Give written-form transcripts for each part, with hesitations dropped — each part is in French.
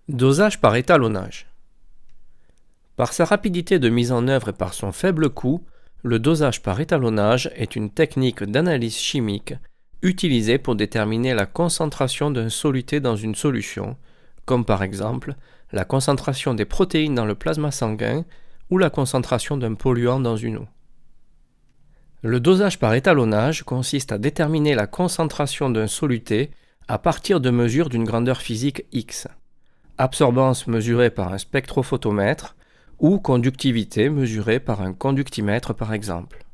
Dosage par étalonnage. Par sa rapidité de mise en œuvre et par son faible coût, le dosage par étalonnage est une technique d'analyse chimique utilisée pour déterminer la concentration d'un soluté dans une solution, comme par exemple la concentration des protéines dans le plasma sanguin ou la concentration d'un polluant dans une eau. Le dosage par étalonnage consiste à déterminer la concentration d'un soluté à partir de mesures d'une grandeur physique X. Absorbance mesurée par un spectrophotomètre ou conductivité mesurée par un conductimètre par exemple.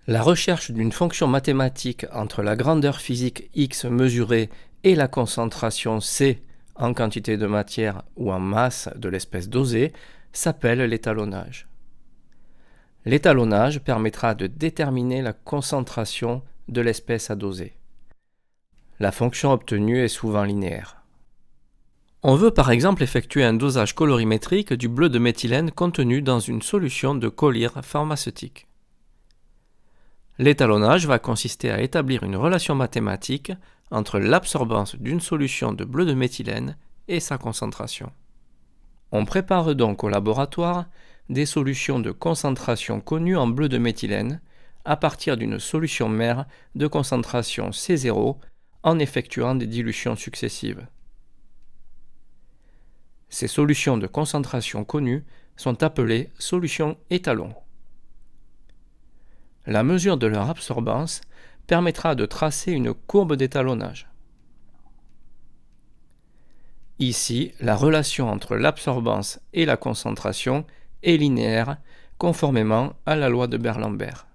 La recherche d'une fonction mathématique entre la grandeur physique X mesurée et la concentration C en quantité de matière ou en masse de l'espèce dosée s'appelle l'étalonnage. L'étalonnage permettra de déterminer la concentration de l'espèce à doser. La fonction obtenue est souvent linéaire. On veut par exemple effectuer un dosage colorimétrique du bleu de méthylène contenu dans une solution de collyre pharmaceutique. L'étalonnage va consister à établir une relation mathématique entre l'absorbance d'une solution de bleu de méthylène et sa concentration. On prépare donc au laboratoire des solutions de concentration connues en bleu de méthylène à partir d'une solution mère de concentration C0 en effectuant des dilutions successives. Ces solutions de concentration connues sont appelées solutions étalons. La mesure de leur absorbance permettra de tracer une courbe d'étalonnage. Ici, la relation entre l'absorbance et la concentration est linéaire, conformément à la loi de Beer-Lambert.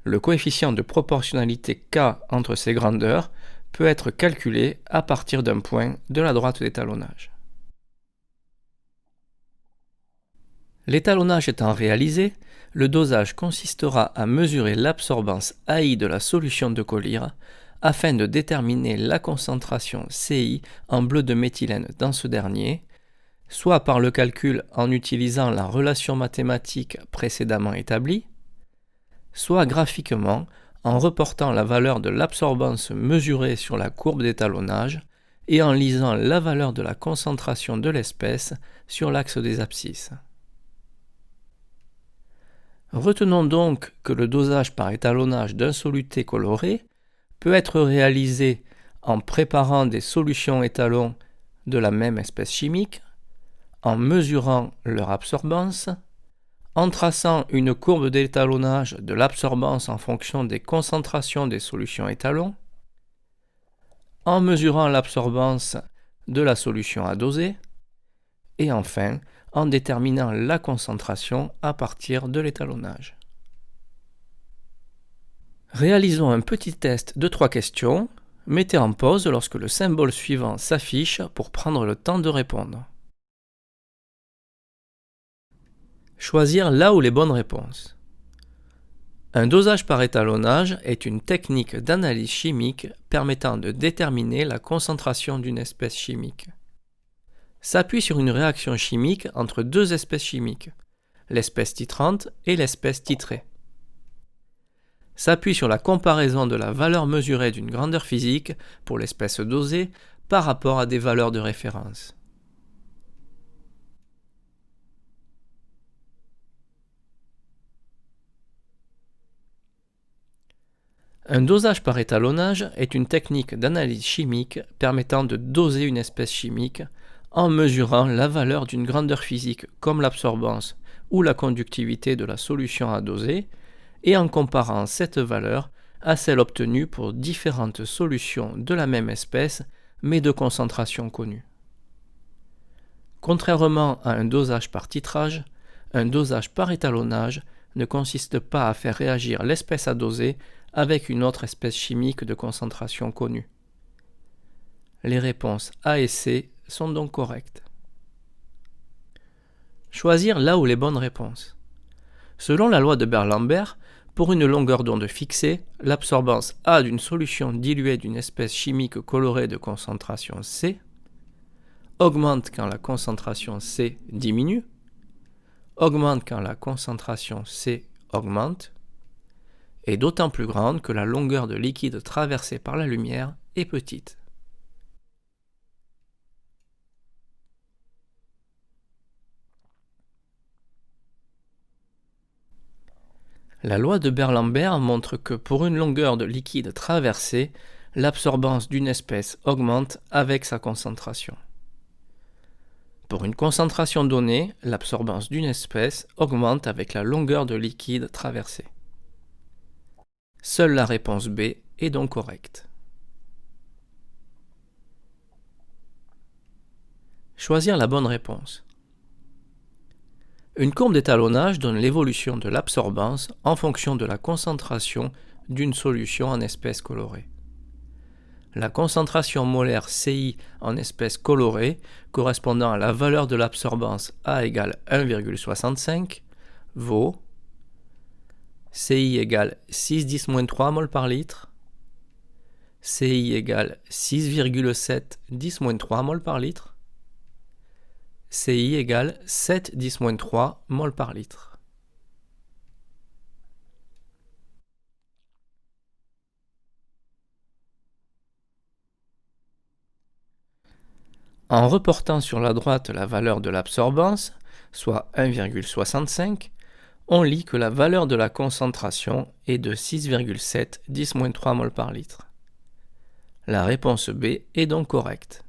Le coefficient de proportionnalité K entre ces grandeurs peut être calculé à partir d'un point de la droite d'étalonnage. L'étalonnage étant réalisé, le dosage consistera à mesurer l'absorbance AI de la solution de collyre afin de déterminer la concentration CI en bleu de méthylène dans ce dernier, soit par le calcul en utilisant la relation mathématique précédemment établie, soit graphiquement en reportant la valeur de l'absorbance mesurée sur la courbe d'étalonnage et en lisant la valeur de la concentration de l'espèce sur l'axe des abscisses. Retenons donc que le dosage par étalonnage d'un soluté coloré peut être réalisé en préparant des solutions étalons de la même espèce chimique, en mesurant leur absorbance, en traçant une courbe d'étalonnage de l'absorbance en fonction des concentrations des solutions étalons, en mesurant l'absorbance de la solution à doser, et enfin en déterminant la concentration à partir de l'étalonnage. Réalisons un petit test de 3 questions. Mettez en pause lorsque le symbole suivant s'affiche pour prendre le temps de répondre. Choisir là où les bonnes réponses. Un dosage par étalonnage est une technique d'analyse chimique permettant de déterminer la concentration d'une espèce chimique. S'appuie sur une réaction chimique entre deux espèces chimiques, l'espèce titrante et l'espèce titrée. S'appuie sur la comparaison de la valeur mesurée d'une grandeur physique pour l'espèce dosée par rapport à des valeurs de référence. Un dosage par étalonnage est une technique d'analyse chimique permettant de doser une espèce chimique en mesurant la valeur d'une grandeur physique comme l'absorbance ou la conductivité de la solution à doser et en comparant cette valeur à celle obtenue pour différentes solutions de la même espèce mais de concentration connue. Contrairement à un dosage par titrage, un dosage par étalonnage ne consiste pas à faire réagir l'espèce à doser avec une autre espèce chimique de concentration connue. Les réponses A et C sont donc correctes. Choisir là où les bonnes réponses. Selon la loi de Beer-Lambert, pour une longueur d'onde fixée, l'absorbance A d'une solution diluée d'une espèce chimique colorée de concentration C augmente quand la concentration C diminue, augmente quand la concentration C augmente, est d'autant plus grande que la longueur de liquide traversée par la lumière est petite. La loi de Beer-Lambert montre que pour une longueur de liquide traversée, l'absorbance d'une espèce augmente avec sa concentration. Pour une concentration donnée, l'absorbance d'une espèce augmente avec la longueur de liquide traversée. Seule la réponse B est donc correcte. Choisir la bonne réponse. Une courbe d'étalonnage donne l'évolution de l'absorbance en fonction de la concentration d'une solution en espèces colorées. La concentration molaire CI en espèces colorées correspondant à la valeur de l'absorbance A égale 1,65 vaut CI égale 6-10-3 mol par litre, CI égale 6,7 10-3 mol par litre, CI égale 7-10-3 mol par litre. En reportant sur la droite la valeur de l'absorbance, soit 1,65, on lit que la valeur de la concentration est de 6,7 10-3 mol par litre. La réponse B est donc correcte.